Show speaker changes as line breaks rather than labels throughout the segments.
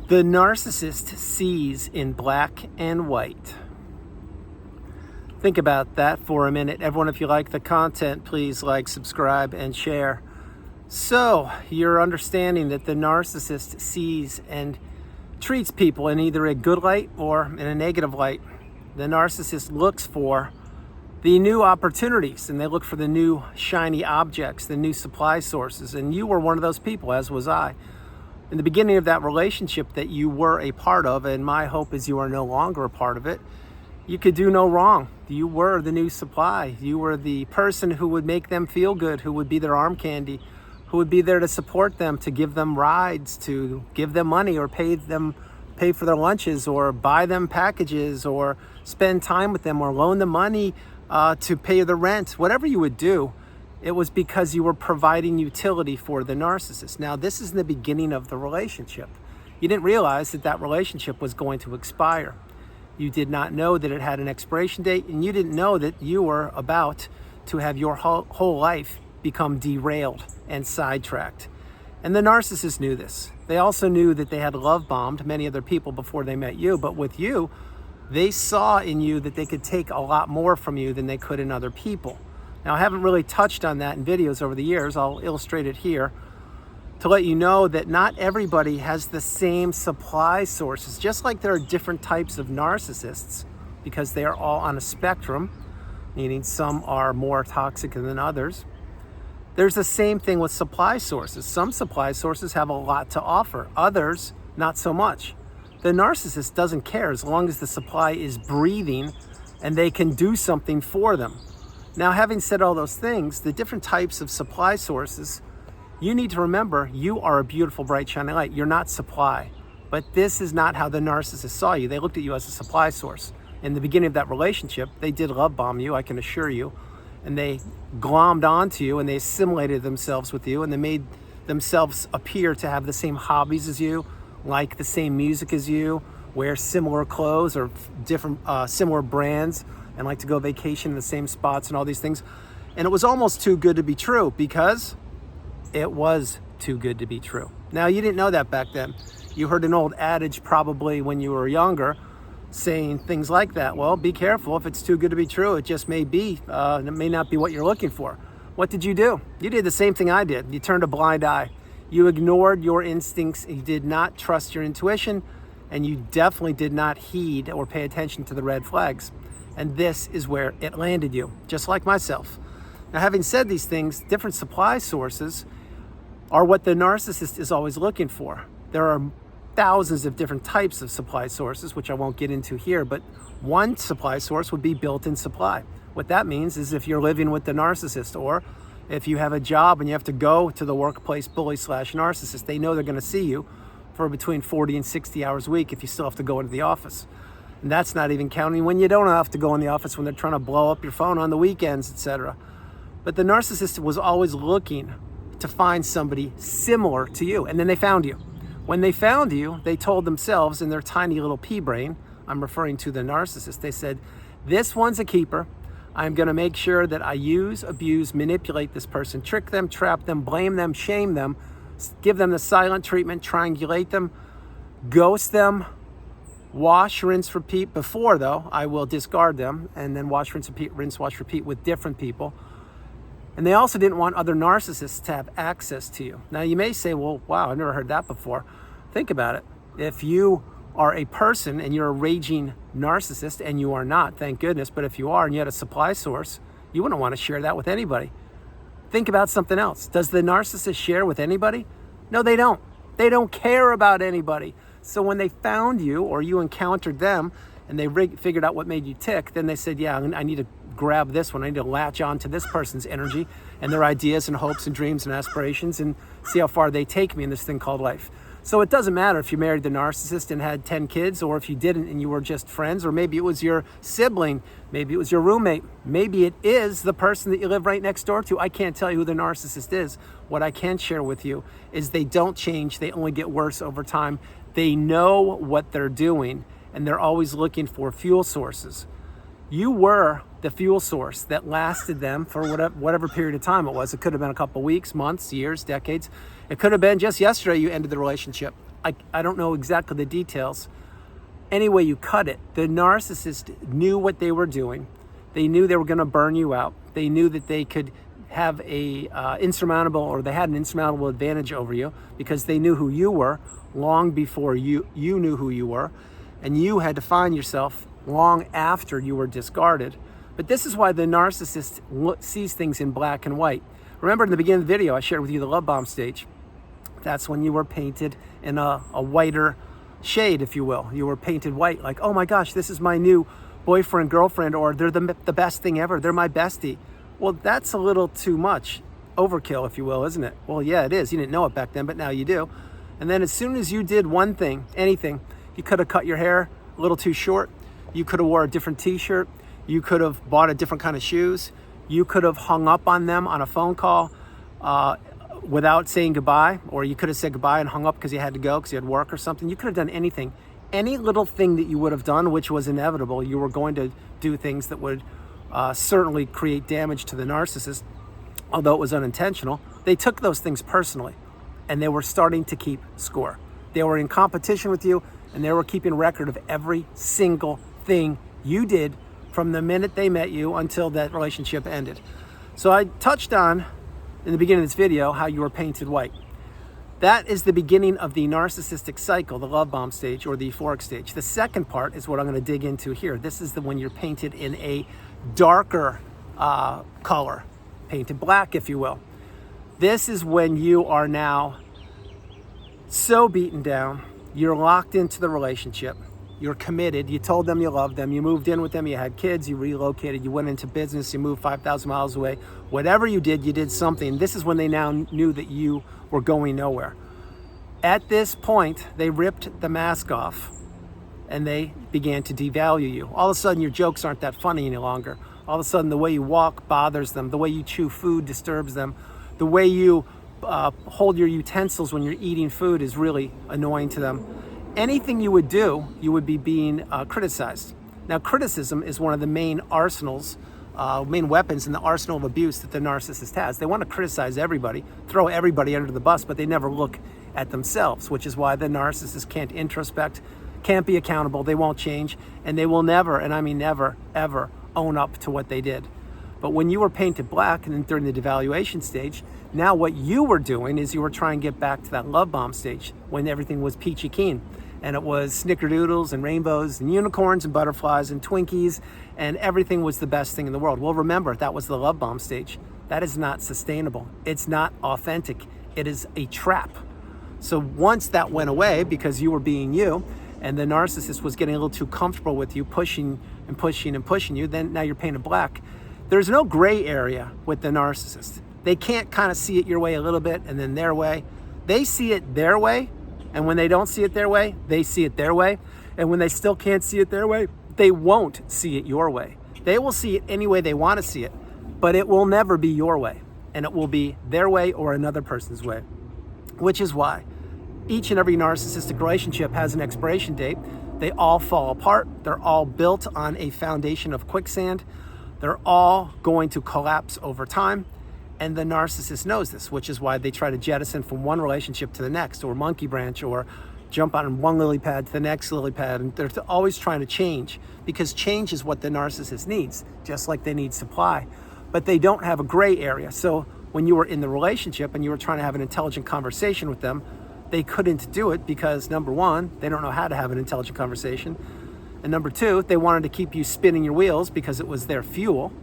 The narcissist sees in black and white. Think about that for a minute. Everyone, if you like the content, please like, subscribe, and share. So, you're understanding that the narcissist sees and treats people in either a good light or in a negative light. The narcissist looks for the new opportunities, and they look for the new shiny objects, the new supply sources. And you were one of those people, as was I. In the beginning of that relationship that you were a part of, and my hope is you are no longer a part of it, you could do no wrong. You were the new supply. You were the person who would make them feel good, who would be their arm candy, who would be there to support them, to give them rides, to give them money, or pay for their lunches, or buy them packages, or spend time with them, or loan them money to pay the rent. Whatever you would do, it was because you were providing utility for the narcissist. Now, this is in the beginning of the relationship. You didn't realize that that relationship was going to expire. You did not know that it had an expiration date, and you didn't know that you were about to have your whole life become derailed and sidetracked. And the narcissist knew this. They also knew that they had love bombed many other people before they met you, but with you, they saw in you that they could take a lot more from you than they could in other people. Now, I haven't really touched on that in videos over the years. I'll illustrate it here to let you know that not everybody has the same supply sources. Just like there are different types of narcissists, because they are all on a spectrum, meaning some are more toxic than others. There's the same thing with supply sources. Some supply sources have a lot to offer, others not so much. The narcissist doesn't care as long as the supply is breathing and they can do something for them. Now, having said all those things, the different types of supply sources, you need to remember you are a beautiful, bright, shining light. You're not supply. But this is not how the narcissist saw you. They looked at you as a supply source. In the beginning of that relationship, they did love bomb you, I can assure you. And they glommed onto you, and they assimilated themselves with you, and they made themselves appear to have the same hobbies as you, like the same music as you, wear similar clothes or different similar brands, and like to go vacation in the same spots and all these things. And it was almost too good to be true, because it was too good to be true. Now, you didn't know that back then. You heard an old adage probably when you were younger saying things like that. Well, be careful. If it's too good to be true, it just may be. It may not be what you're looking for. What did you do? You did the same thing I did. You turned a blind eye. You ignored your instincts. You did not trust your intuition, and you definitely did not heed or pay attention to the red flags. And this is where it landed you, just like myself. Now, having said these things, different supply sources are what the narcissist is always looking for. There are thousands of different types of supply sources, which I won't get into here, but one supply source would be built-in supply. What that means is if you're living with the narcissist, or if you have a job and you have to go to the workplace bully/narcissist, they know they're going to see you for between 40 and 60 hours a week if you still have to go into the office. And that's not even counting when you don't have to go in the office, when they're trying to blow up your phone on the weekends, etc. But the narcissist was always looking to find somebody similar to you, and then they found you. When they found you, they told themselves in their tiny little pea brain, I'm referring to the narcissist, they said, this one's a keeper. I'm going to make sure that I use, abuse, manipulate this person, trick them, trap them, blame them, shame them, give them the silent treatment, triangulate them, ghost them, wash, rinse, repeat. Before, though, I will discard them, and then wash, rinse, wash, repeat with different people. And they also didn't want other narcissists to have access to you. Now, you may say, well, wow, I've never heard that before. Think about it. If you are a person and you're a raging narcissist, and you are not, thank goodness, but if you are and you had a supply source, you wouldn't want to share that with anybody. Think about something else. Does the narcissist share with anybody? No, they don't. They don't care about anybody. So when they found you, or you encountered them, and they figured out what made you tick, then they said, yeah, I need to grab this one. I need to latch on to this person's energy and their ideas and hopes and dreams and aspirations, and see how far they take me in this thing called life. So it doesn't matter if you married the narcissist and had 10 kids, or if you didn't and you were just friends, or maybe it was your sibling, maybe it was your roommate, maybe it is the person that you live right next door to. I can't tell you who the narcissist is. What I can share with you is they don't change. They only get worse over time. They know what they're doing, and they're always looking for fuel sources. You were the fuel source that lasted them for whatever period of time it was. It could have been a couple weeks, months, years, decades. It could have been just yesterday you ended the relationship. I don't know exactly the details. Any way you cut it, the narcissist knew what they were doing. They knew they were going to burn you out. They knew that they could have they had an insurmountable advantage over you because they knew who you were long before you knew who you were, and you had to find yourself long after you were discarded. But this is why the narcissist sees things in black and white. Remember in the beginning of the video, I shared with you the love bomb stage. That's when you were painted in a whiter shade, if you will. You were painted white, like, oh my gosh, this is my new boyfriend, girlfriend, or they're the best thing ever. They're my bestie. Well, that's a little too much overkill, if you will, isn't it? Well, yeah, it is. You didn't know it back then, but now you do. And then as soon as you did one thing, anything, you could have cut your hair a little too short. You could have wore a different t-shirt. You could have bought a different kind of shoes. You could have hung up on them on a phone call without saying goodbye, or you could have said goodbye and hung up because you had to go because you had work or something. You could have done anything. Any little thing that you would have done, which was inevitable, you were going to do things that would certainly create damage to the narcissist, although it was unintentional. They took those things personally, and they were starting to keep score. They were in competition with you, and they were keeping record of every single thing you did from the minute they met you until that relationship ended. So I touched on, in the beginning of this video, how you were painted white. That is the beginning of the narcissistic cycle, the love bomb stage or the euphoric stage. The second part is what I'm going to dig into here. This is the when you're painted in a darker color, painted black, if you will. This is when you are now so beaten down, you're locked into the relationship, you're committed, you told them you loved them, you moved in with them, you had kids, you relocated, you went into business, you moved 5,000 miles away. Whatever you did something. This is when they now knew that you were going nowhere. At this point, they ripped the mask off and they began to devalue you. All of a sudden, your jokes aren't that funny any longer. All of a sudden, the way you walk bothers them. The way you chew food disturbs them. The way you hold your utensils when you're eating food is really annoying to them. Anything you would do, you would be being criticized. Now, criticism is one of the main main weapons in the arsenal of abuse that the narcissist has. They want to criticize everybody, throw everybody under the bus, but they never look at themselves, which is why the narcissist can't introspect, can't be accountable, they won't change, and they will never, and I mean never, ever own up to what they did. But when you were painted black and then during the devaluation stage, now what you were doing is you were trying to get back to that love bomb stage when everything was peachy keen. And it was snickerdoodles and rainbows and unicorns and butterflies and Twinkies, and everything was the best thing in the world. Well, remember, that was the love bomb stage. That is not sustainable. It's not authentic. It is a trap. So once that went away because you were being you and the narcissist was getting a little too comfortable with you, pushing and pushing and pushing you, then now you're painted black. There's no gray area with the narcissist. They can't kind of see it your way a little bit and then their way. They see it their way. And when they don't see it their way, they see it their way. And when they still can't see it their way, they won't see it your way. They will see it any way they want to see it, but it will never be your way. And it will be their way or another person's way. Which is why each and every narcissistic relationship has an expiration date. They all fall apart. They're all built on a foundation of quicksand. They're all going to collapse over time. And the narcissist knows this, which is why they try to jettison from one relationship to the next, or monkey branch, or jump on one lily pad to the next lily pad. And they're always trying to change, because change is what the narcissist needs, just like they need supply. But they don't have a gray area. So when you were in the relationship and you were trying to have an intelligent conversation with them, they couldn't do it because, number one, they don't know how to have an intelligent conversation. And number two, they wanted to keep you spinning your wheels because it was their fuel.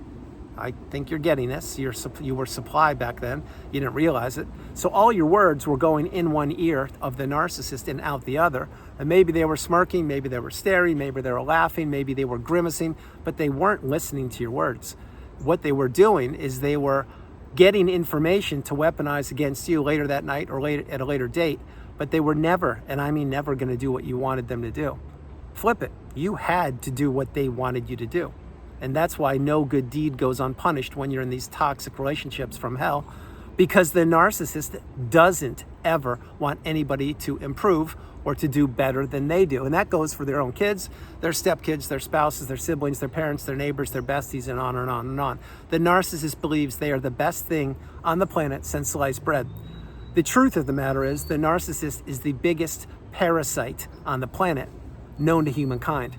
I think you're getting this. You were supply back then. You didn't realize it. So all your words were going in one ear of the narcissist and out the other. And maybe they were smirking, maybe they were staring, maybe they were laughing, maybe they were grimacing, but they weren't listening to your words. What they were doing is they were getting information to weaponize against you later that night or later at a later date, but they were never, and I mean never, going to do what you wanted them to do. Flip it. You had to do what they wanted you to do. And that's why no good deed goes unpunished when you're in these toxic relationships from hell, because the narcissist doesn't ever want anybody to improve or to do better than they do. And that goes for their own kids, their stepkids, their spouses, their siblings, their parents, their neighbors, their besties, and on and on and on. The narcissist believes they are the best thing on the planet since sliced bread. The truth of the matter is the narcissist is the biggest parasite on the planet known to humankind.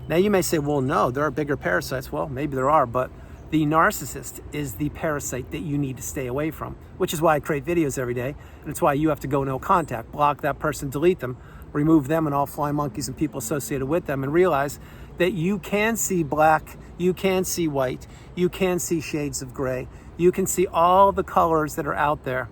Now you may say, well, no, there are bigger parasites. Well, maybe there are, but the narcissist is the parasite that you need to stay away from, which is why I create videos every day. And it's why you have to go no contact, block that person, delete them, remove them and all flying monkeys and people associated with them, and realize that you can see black, you can see white, you can see shades of gray, you can see all the colors that are out there.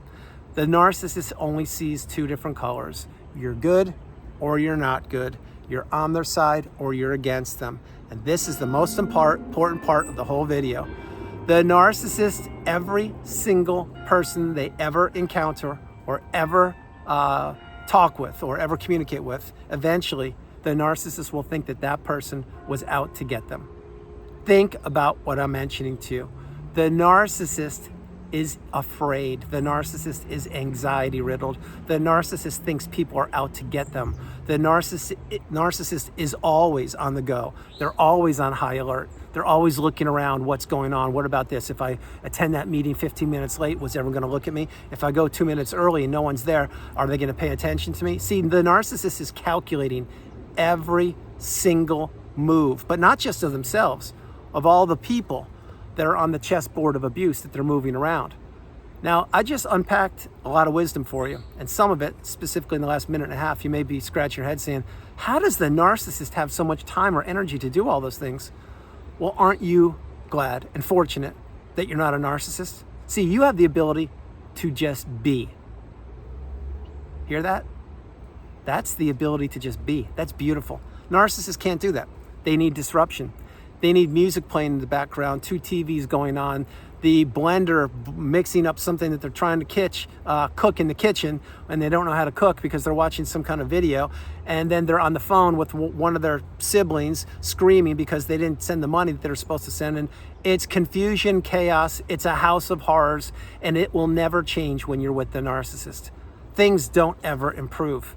The narcissist only sees two different colors. You're good or you're not good. You're on their side or you're against them. And this is the most important part of the whole video. The narcissist, every single person they ever encounter or ever talk with or ever communicate with, eventually the narcissist will think that that person was out to get them. Think about what I'm mentioning to you. The narcissist is afraid. The narcissist is anxiety riddled. The narcissist thinks people are out to get them. The narcissist is always on the go. They're always on high alert. They're always looking around, what's going on? What about this? If I attend that meeting 15 minutes late, was everyone gonna look at me? If I go 2 minutes early and no one's there, are they gonna pay attention to me? See, the narcissist is calculating every single move, but not just of themselves, of all the people that are on the chessboard of abuse that they're moving around. Now, I just unpacked a lot of wisdom for you, and some of it, specifically in the last minute and a half, you may be scratching your head saying, how does the narcissist have so much time or energy to do all those things? Well, aren't you glad and fortunate that you're not a narcissist? See, you have the ability to just be. Hear that? That's the ability to just be. That's beautiful. Narcissists can't do that. They need disruption. They need music playing in the background, 2 TVs going on, the blender mixing up something that they're trying to cook in the kitchen, and they don't know how to cook because they're watching some kind of video, and then they're on the phone with one of their siblings screaming because they didn't send the money that they're supposed to send. And it's confusion, chaos, it's a house of horrors, and it will never change when you're with the narcissist. Things don't ever improve.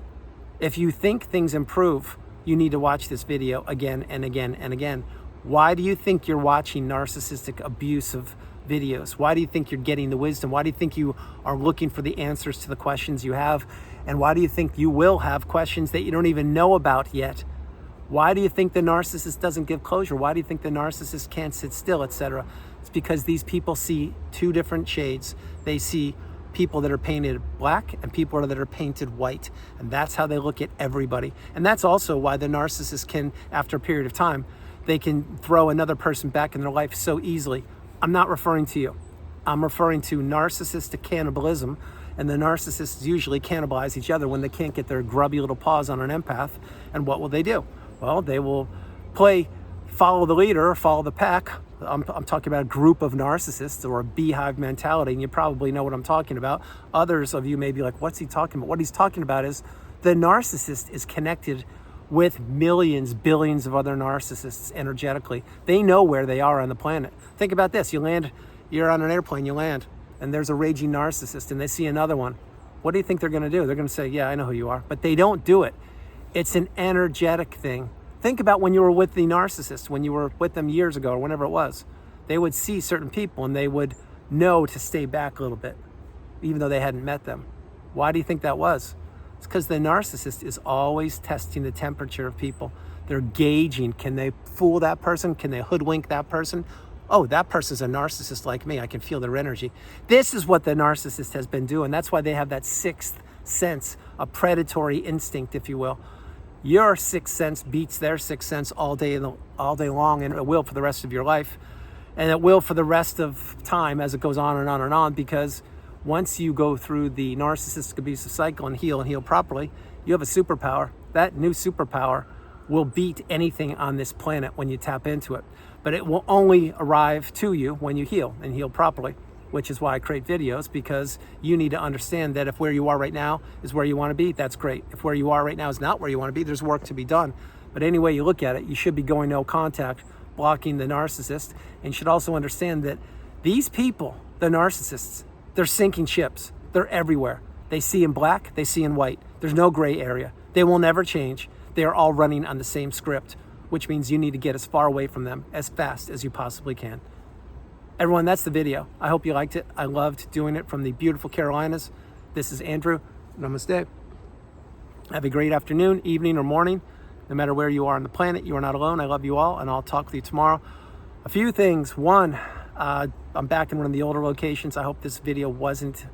If you think things improve, you need to watch this video again and again and again. Why do you think you're watching narcissistic abusive videos? Why do you think you're getting the wisdom? Why do you think you are looking for the answers to the questions you have? And why do you think you will have questions that you don't even know about yet? Why do you think the narcissist doesn't give closure? Why do you think the narcissist can't sit still, etc.? It's because these people see 2 different shades. They see people that are painted black and people that are painted white. And that's how they look at everybody. And that's also why the narcissist can, after a period of time, they can throw another person back in their life so easily. I'm not referring to you. I'm referring to narcissistic cannibalism, and the narcissists usually cannibalize each other when they can't get their grubby little paws on an empath. And what will they do? Well, they will play follow the leader or follow the pack. I'm talking about a group of narcissists or a beehive mentality, and you probably know what I'm talking about. Others of you may be like, what's he talking about? What he's talking about is the narcissist is connected with millions, billions of other narcissists energetically. They know where they are on the planet. Think about this. You're on an airplane, you land, and there's a raging narcissist, and they see another one. What do you think they're gonna do? They're gonna say, yeah, I know who you are. But they don't do it. It's an energetic thing. Think about when you were with the narcissist, when you were with them years ago or whenever it was. They would see certain people and they would know to stay back a little bit, even though they hadn't met them. Why do you think that was? It's because the narcissist is always testing the temperature of people. They're gauging, can they fool that person? Can they hoodwink that person? Oh, that person's a narcissist like me. I can feel their energy. This is what the narcissist has been doing. That's why they have that 6th sense, a predatory instinct, if you will. Your 6th sense beats their 6th sense all day long, and it will for the rest of your life. And it will for the rest of time as it goes on and on and on, because once you go through the narcissistic abusive cycle and heal properly, you have a superpower. That new superpower will beat anything on this planet when you tap into it. But it will only arrive to you when you heal and heal properly, which is why I create videos, because you need to understand that if where you are right now is where you want to be, that's great. If where you are right now is not where you want to be, there's work to be done. But any way you look at it, you should be going no contact, blocking the narcissist, and you should also understand that these people, the narcissists, they're sinking ships. They're everywhere. They see in black, they see in white. There's no gray area. They will never change. They are all running on the same script, which means you need to get as far away from them as fast as you possibly can. Everyone, that's the video. I hope you liked it. I loved doing it from the beautiful Carolinas. This is Andrew. Namaste. Have a great afternoon, evening, or morning. No matter where you are on the planet, you are not alone. I love you all, and I'll talk with you tomorrow. A few things. One, I'm back in one of the older locations. I hope this video wasn't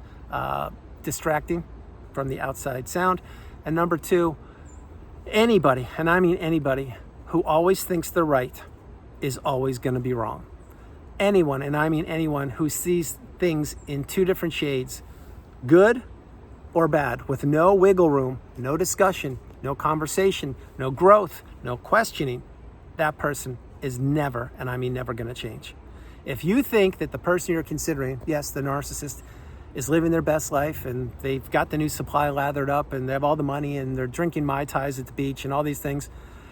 distracting from the outside sound. And number two, anybody, and I mean anybody, who always thinks they're right is always going to be wrong. Anyone, and I mean anyone, who sees things in two different shades, good or bad, with no wiggle room, no discussion, no conversation, no growth, no questioning, that person is never, and I mean never, going to change. If you think that the person you're considering, yes, the narcissist, is living their best life and they've got the new supply lathered up and they have all the money and they're drinking Mai Tais at the beach and all these things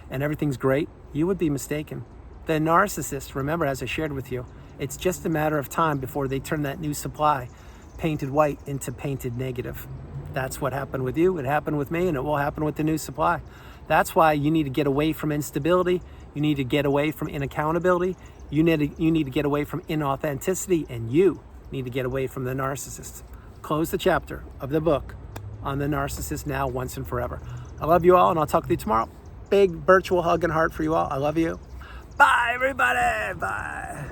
and everything's great, you would be mistaken. The narcissist, remember, as I shared with you, it's just a matter of time before they turn that new supply, painted white, into painted negative. That's what happened with you, it happened with me, and it will happen with the new supply. That's why you need to get away from instability, you need to get away from inaccountability, you need to get away from inauthenticity, and you need to get away from the narcissist. Close the chapter of the book on the narcissist now, once and forever. I love you all, and I'll talk to you tomorrow. Big virtual hug and heart for you all. I love you. Bye, everybody. Bye.